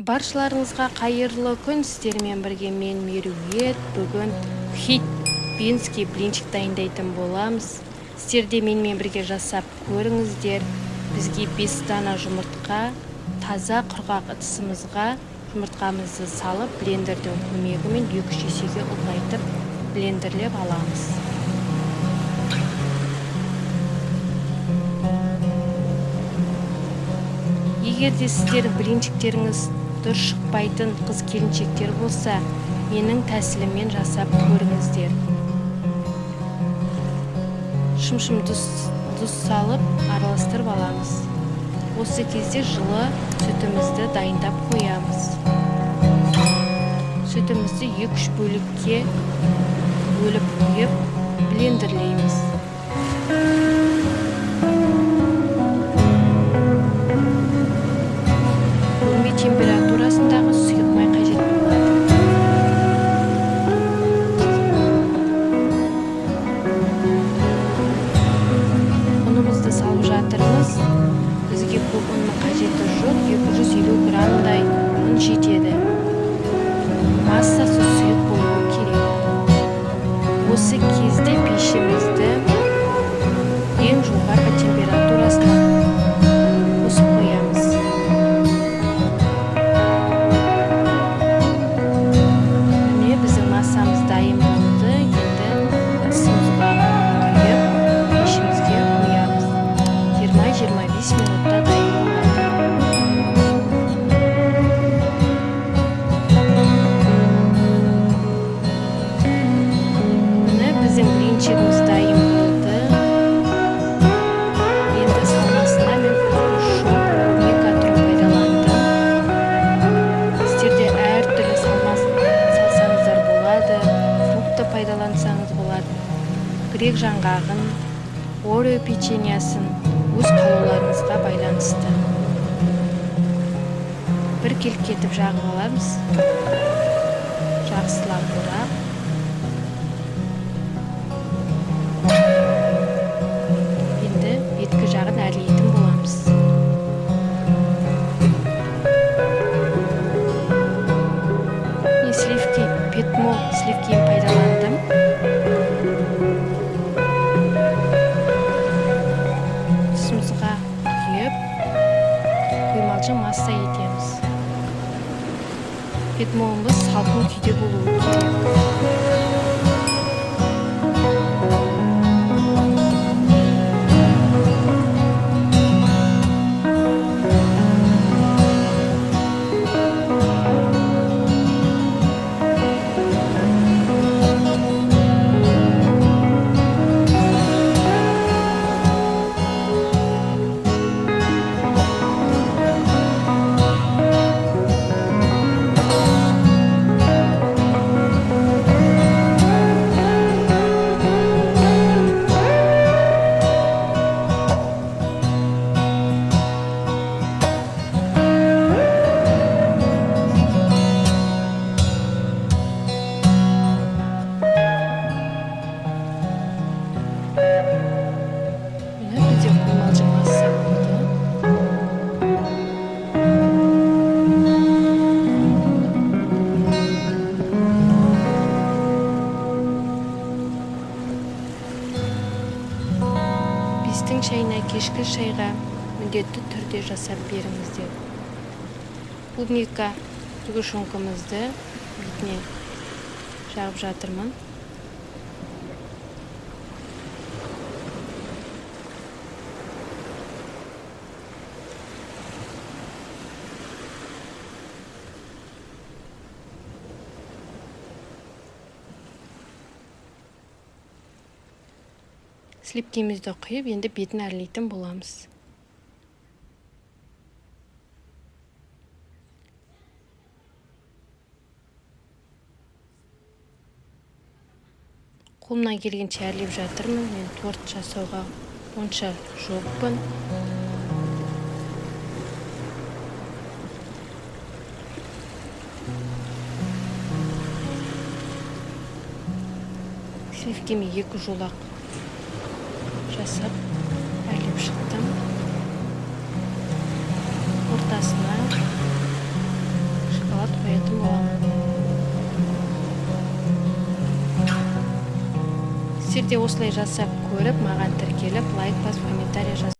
Баршаларыңызға қайырлы күн, сіздермен бірге мен Меруерт. Бүгін хит бенский блинчик дайындайтын боламыз. Сіздер де менімен бірге жасап көріңіздер. Бізге 5 дана жұмыртқа, таза құрғақ ыдысымызға жұмыртқамызды салып, блендердің көмегімен 2 есеге ұлғайтып блендерлеп аламыз. Егер де сіздердің блинчиктеріңіз дұрыс шықпайтын қыз-келіншектер болса, менің тәсіліммен жасап көріңіздер. Шым-шым тұз салып араластырып аламыз. Осы кезде жылы сүтімізді дайындап қоямыз. Сүтімізді 2-3 бөлікке бөліп қойып блендерлейміз. Бөлме температурасындағы сұйық май қажет болады. Ұнымызды салып жатырмыз. Бізге көп ұнның қажеті жоқ, 250 граммдай ұн жетеді. Массасы сұйық болуы керек. Осы кезде пешімізді ең жоғарғы температурасына қосып қоямыз. Міне біздің массамыз дайын болды. Енді ыдысымызға құйып пешімізге қоямыз. 20-25 минутта дайын болады. Міне біздің блинчигіміз дайын болды. Енді салмасына мен омега-3 пайдаландым. Сіздерде әртүрлі салсаңыздар болады, фрукты пайдалансаңыз болады. Грек жаңғағын, орео печеньясын өз қалауларыңызға байланысты. Бір келкетіп жағып аламыз. Жақсылап орап. Енді беткі жағын әрлейтін боламыз. Мен петмо сливкиін пайдаландым. Тұсымызға құйып, құймалжың масса етеміз. Петмоңыз салқын күйде болуы керек. Бестің шайына кешкі шайға міндетті түрде жасап беріңіздер. Клубника сгущенкамызды бетіне жағып жатырмын. Сливкимізді құйып, енді бетін әрлейтін боламыз. Қолымнан келгенше әрлеп жатырмын. Мен торт жасауға онша жоқпын. Сливкиме 2 жолақ жасап әрлеп шықтым. Ортасына сіздер де осылай жасап көріп маған тіркеліп лайк басып комментарий жазып